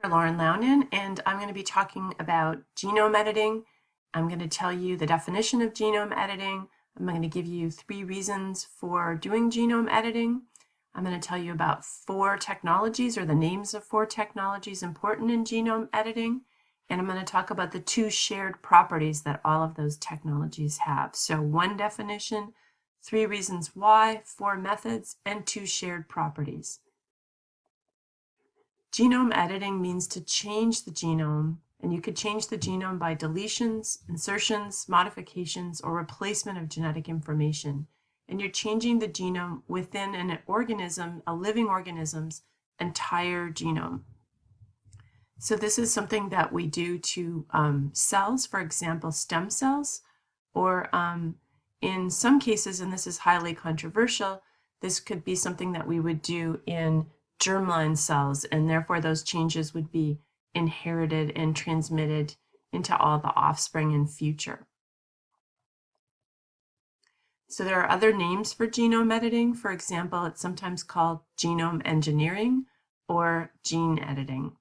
Dr. Lauren Launin, and I'm going to be talking about genome editing. I'm going to tell you the definition of genome editing. I'm going to give you 3 reasons for doing genome editing. I'm going to tell you about 4 technologies, or the names of 4 technologies important in genome editing. And I'm going to talk about the 2 shared properties that all of those technologies have. So 1 definition, 3 reasons why, 4 methods, and 2 shared properties. Genome editing means to change the genome, and you could change the genome by deletions, insertions, modifications, or replacement of genetic information. And you're changing the genome within an organism, a living organism's entire genome. So this is something that we do to cells, for example, stem cells, or in some cases, and this is highly controversial, this could be something that we would do in germline cells, and therefore those changes would be inherited and transmitted into all the offspring in future. So there are other names for genome editing. For example, it's sometimes called genome engineering or gene editing.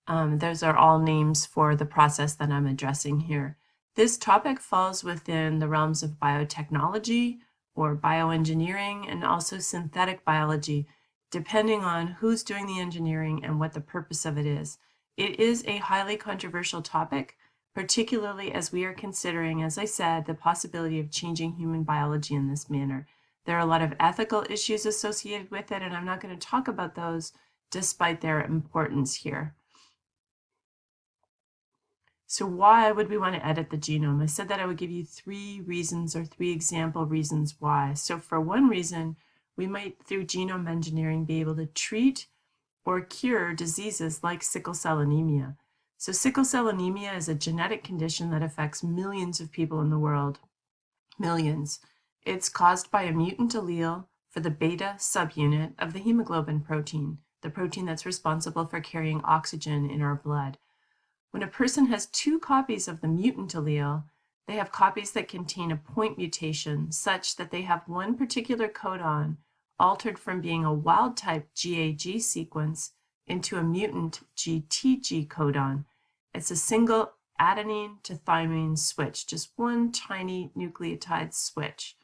Those are all names for the process that I'm addressing here. This topic falls within the realms of biotechnology or bioengineering, and also synthetic biology, depending on who's doing the engineering and what the purpose of it is. It is a highly controversial topic, particularly as we are considering, as I said, the possibility of changing human biology in this manner. There are a lot of ethical issues associated with it, and I'm not going to talk about those despite their importance here. So why would we want to edit the genome? I said that I would give you 3 reasons, or 3 example reasons why. So for one reason, we might, through genome engineering, be able to treat or cure diseases like sickle cell anemia. So sickle cell anemia is a genetic condition that affects millions of people in the world. Millions. It's caused by a mutant allele for the beta subunit of the hemoglobin protein, the protein that's responsible for carrying oxygen in our blood. When a person has 2 copies of the mutant allele, they have copies that contain a point mutation such that they have one particular codon altered from being a wild-type GAG sequence into a mutant GTG codon. It's a single adenine to thymine switch, just one tiny nucleotide switch.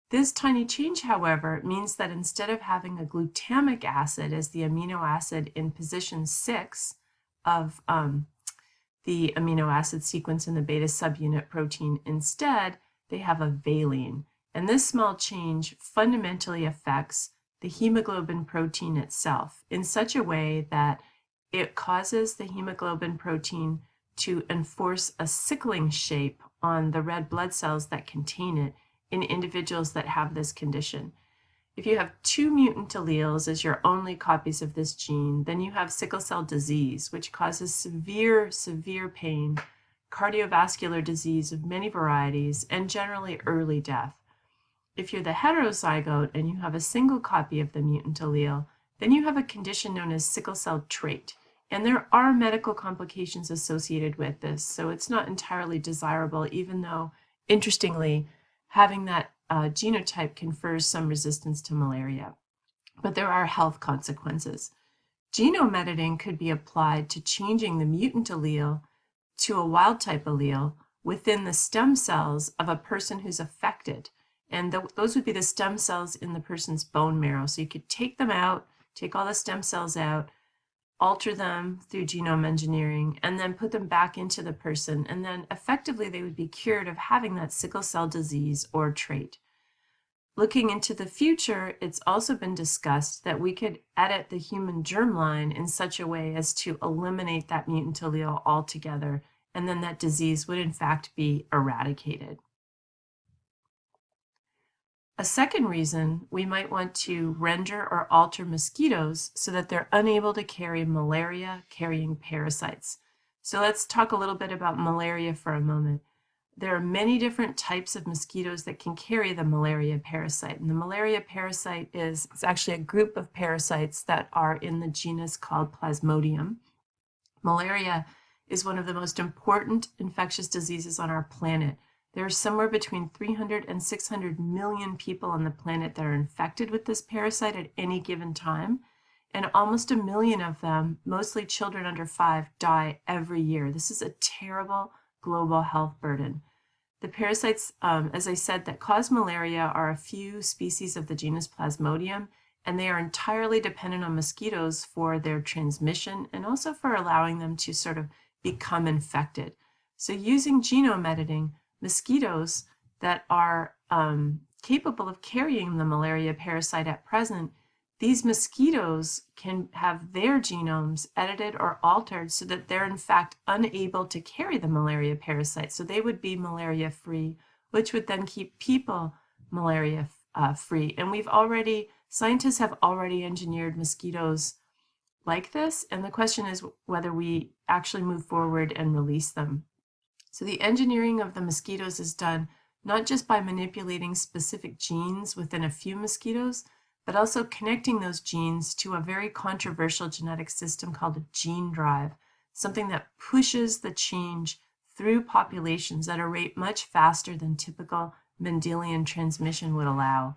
This tiny change, however, means that instead of having a glutamic acid as the amino acid in position 6 of the amino acid sequence in the beta subunit protein, instead they have a valine. And this small change fundamentally affects the hemoglobin protein itself in such a way that it causes the hemoglobin protein to enforce a sickling shape on the red blood cells that contain it in individuals that have this condition. If you have 2 mutant alleles as your only copies of this gene, then you have sickle cell disease, which causes severe, severe pain, cardiovascular disease of many varieties, and generally early death. If you're the heterozygote and you have a single copy of the mutant allele, then you have a condition known as sickle cell trait. And there are medical complications associated with this, so it's not entirely desirable, even though, interestingly, having that genotype confers some resistance to malaria. But there are health consequences. Genome editing could be applied to changing the mutant allele to a wild-type allele within the stem cells of a person who's affected. And those would be the stem cells in the person's bone marrow. So you could take them out, take all the stem cells out, alter them through genome engineering, and then put them back into the person. And then effectively they would be cured of having that sickle cell disease or trait. Looking into the future, it's also been discussed that we could edit the human germline in such a way as to eliminate that mutant allele altogether, and then that disease would in fact be eradicated. A second reason, we might want to render or alter mosquitoes so that they're unable to carry malaria-carrying parasites. So let's talk a little bit about malaria for a moment. There are many different types of mosquitoes that can carry the malaria parasite. And the malaria parasite is actually a group of parasites that are in the genus called Plasmodium. Malaria is one of the most important infectious diseases on our planet. There are somewhere between 300 and 600 million people on the planet that are infected with this parasite at any given time. and almost 1 million of them, mostly children under 5, die every year. This is a terrible global health burden. The parasites, as I said, that cause malaria are a few species of the genus Plasmodium, and they are entirely dependent on mosquitoes for their transmission and also for allowing them to sort of become infected. So using genome editing, mosquitoes that are capable of carrying the malaria parasite at present, these mosquitoes can have their genomes edited or altered so that they're in fact unable to carry the malaria parasite. So they would be malaria free, which would then keep people malaria free. And scientists have already engineered mosquitoes like this. And the question is whether we actually move forward and release them. So the engineering of the mosquitoes is done not just by manipulating specific genes within a few mosquitoes, but also connecting those genes to a very controversial genetic system called a gene drive, something that pushes the change through populations at a rate much faster than typical Mendelian transmission would allow.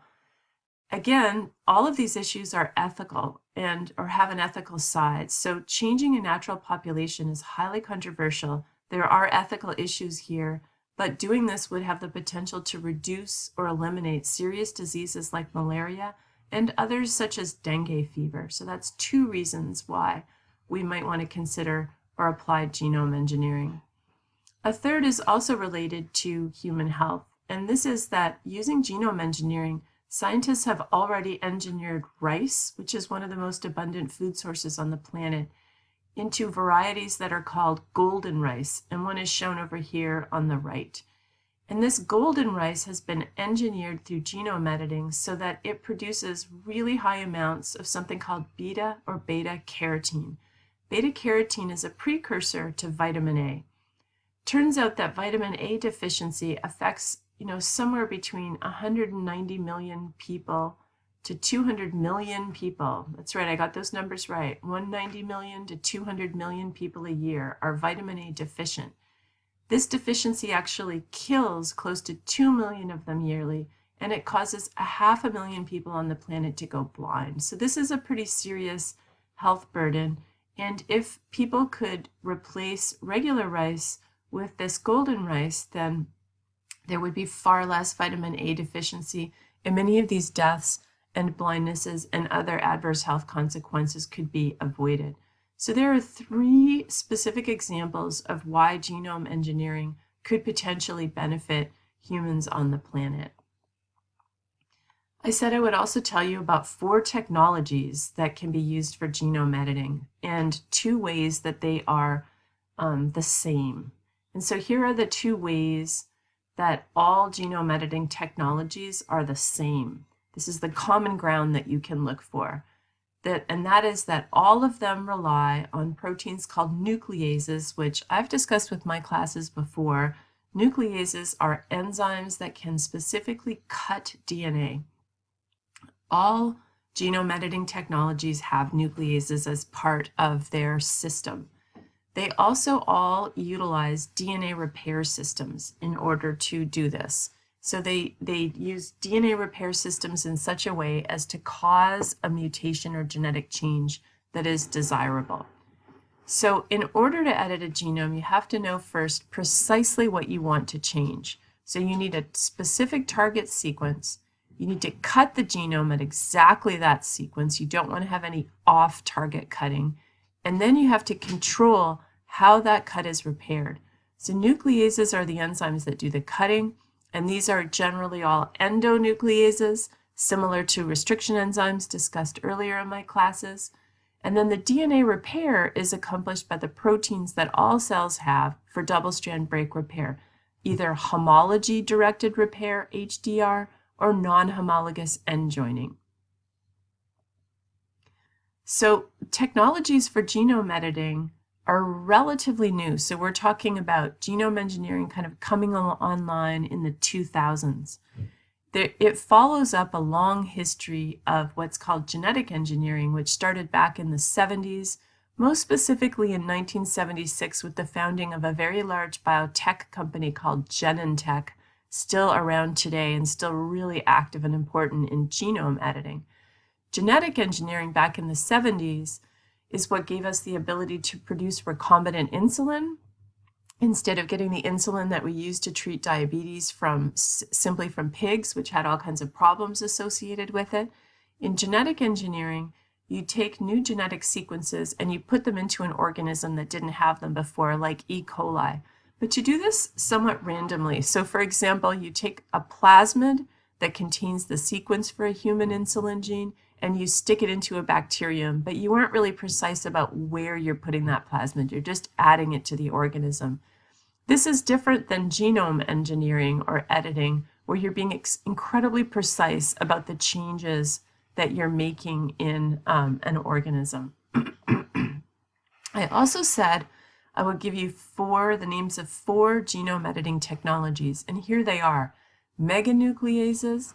Again, all of these issues are ethical or have an ethical side. So changing a natural population is highly controversial. There are ethical issues here, but doing this would have the potential to reduce or eliminate serious diseases like malaria and others such as dengue fever. So that's 2 reasons why we might want to consider or apply genome engineering. A third is also related to human health, and this is that using genome engineering, scientists have already engineered rice, which is one of the most abundant food sources on the planet, into varieties that are called golden rice, and one is shown over here on the right. And this golden rice has been engineered through genome editing so that it produces really high amounts of something called beta or beta carotene. Beta carotene is a precursor to vitamin A. Turns out that vitamin A deficiency affects somewhere between 190 million people to 200 million people. That's right, I got those numbers right. 190 million to 200 million people a year are vitamin A deficient. This deficiency actually kills close to 2 million of them yearly, and it causes 500,000 people on the planet to go blind. So this is a pretty serious health burden, and if people could replace regular rice with this golden rice, then there would be far less vitamin A deficiency, and many of these deaths and blindnesses and other adverse health consequences could be avoided. So there are 3 specific examples of why genome engineering could potentially benefit humans on the planet. I said I would also tell you about 4 technologies that can be used for genome editing and 2 ways that they are the same. And so here are the 2 ways that all genome editing technologies are the same. This is the common ground that you can look for. That is that all of them rely on proteins called nucleases, which I've discussed with my classes before. Nucleases are enzymes that can specifically cut DNA. All genome editing technologies have nucleases as part of their system. They also all utilize DNA repair systems in order to do this. So they use DNA repair systems in such a way as to cause a mutation or genetic change that is desirable. So in order to edit a genome, you have to know first precisely what you want to change. So you need a specific target sequence. You need to cut the genome at exactly that sequence. You don't want to have any off-target cutting. And then you have to control how that cut is repaired. So nucleases are the enzymes that do the cutting, and these are generally all endonucleases, similar to restriction enzymes discussed earlier in my classes. And then the DNA repair is accomplished by the proteins that all cells have for double-strand break repair, either homology-directed repair, HDR, or non-homologous end joining. So technologies for genome editing are relatively new. So we're talking about genome engineering kind of coming online in the 2000s. It follows up a long history of what's called genetic engineering, which started back in the 70s, most specifically in 1976 with the founding of a very large biotech company called Genentech, still around today and still really active and important in genome editing. Genetic engineering back in the 70s is what gave us the ability to produce recombinant insulin instead of getting the insulin that we used to treat diabetes simply from pigs, which had all kinds of problems associated with it. In genetic engineering, you take new genetic sequences and you put them into an organism that didn't have them before, like E. coli. But you do this somewhat randomly. So for example, you take a plasmid that contains the sequence for a human insulin gene and you stick it into a bacterium, but you aren't really precise about where you're putting that plasmid. You're just adding it to the organism. This is different than genome engineering or editing, where you're being incredibly precise about the changes that you're making in an organism. I also said I would give you the names of 4 genome editing technologies, and here they are: meganucleases,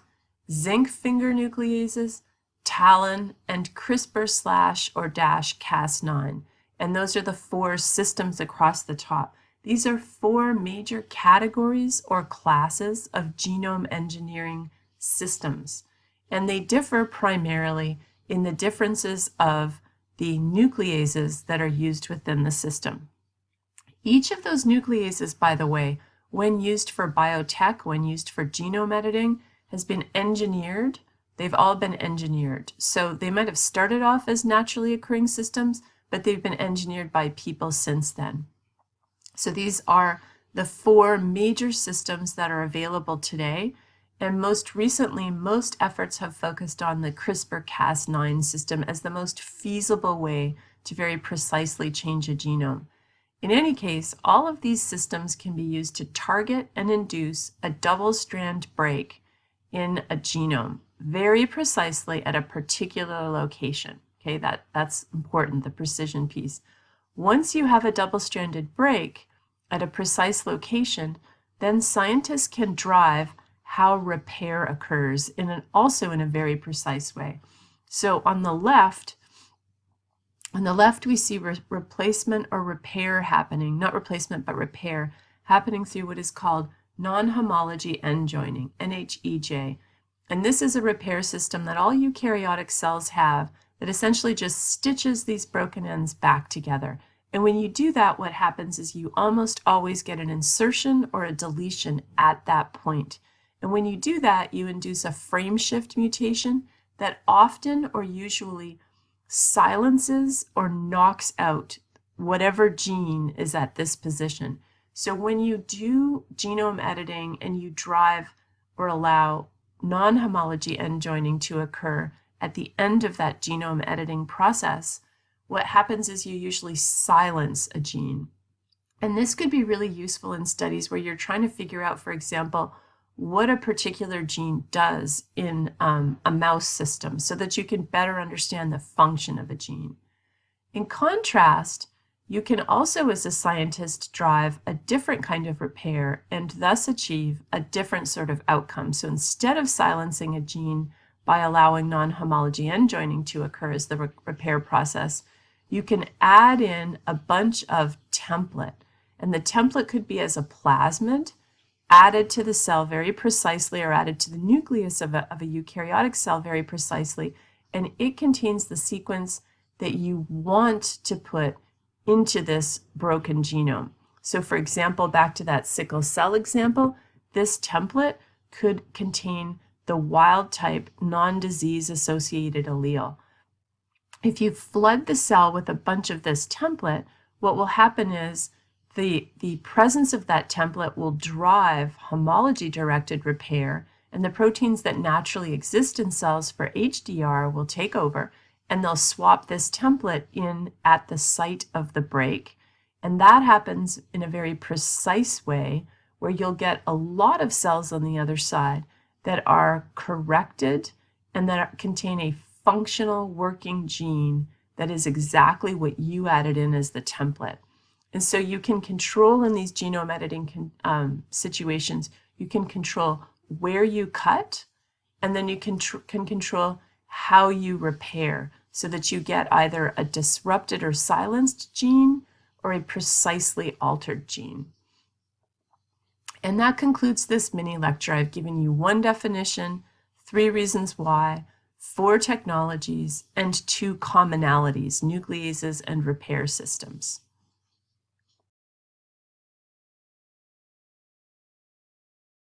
zinc finger nucleases, TALEN, and CRISPR/Cas9. And those are the 4 systems across the top. These are 4 major categories or classes of genome engineering systems. And they differ primarily in the differences of the nucleases that are used within the system. Each of those nucleases, by the way, when used for biotech, when used for genome editing, has been engineered. They've all been engineered. So they might have started off as naturally occurring systems, but they've been engineered by people since then. So these are the 4 major systems that are available today. And most recently, most efforts have focused on the CRISPR-Cas9 system as the most feasible way to very precisely change a genome. In any case, all of these systems can be used to target and induce a double-strand break in a genome very precisely at a particular location. Okay, that's important, the precision piece. Once you have a double-stranded break at a precise location, then scientists can drive how repair occurs also in a very precise way. So on the left we see replacement or repair happening, not replacement but repair, happening through what is called non-homology end joining, NHEJ. And this is a repair system that all eukaryotic cells have that essentially just stitches these broken ends back together. And when you do that, what happens is you almost always get an insertion or a deletion at that point. And when you do that, you induce a frame shift mutation that often or usually silences or knocks out whatever gene is at this position. So when you do genome editing and you drive or allow non-homology end joining to occur at the end of that genome editing process, what happens is you usually silence a gene. And this could be really useful in studies where you're trying to figure out, for example, what a particular gene does in a mouse system so that you can better understand the function of a gene. In contrast, you can also, as a scientist, drive a different kind of repair and thus achieve a different sort of outcome. So instead of silencing a gene by allowing non-homology end joining to occur as the repair process, you can add in a bunch of template. And the template could be as a plasmid added to the cell very precisely, or added to the nucleus of a eukaryotic cell very precisely. And it contains the sequence that you want to put into this broken genome. So for example, back to that sickle cell example, this template could contain the wild type non-disease associated allele. If you flood the cell with a bunch of this template, what will happen is the presence of that template will drive homology-directed repair, and the proteins that naturally exist in cells for HDR will take over, and they'll swap this template in at the site of the break. And that happens in a very precise way where you'll get a lot of cells on the other side that are corrected and that contain a functional working gene that is exactly what you added in as the template. And so you can control in these genome editing situations, you can control where you cut, and then you can control how you repair so that you get either a disrupted or silenced gene or a precisely altered gene. And that concludes this mini lecture. I've given you one definition, 3 reasons why, 4 technologies, and 2 commonalities, nucleases and repair systems.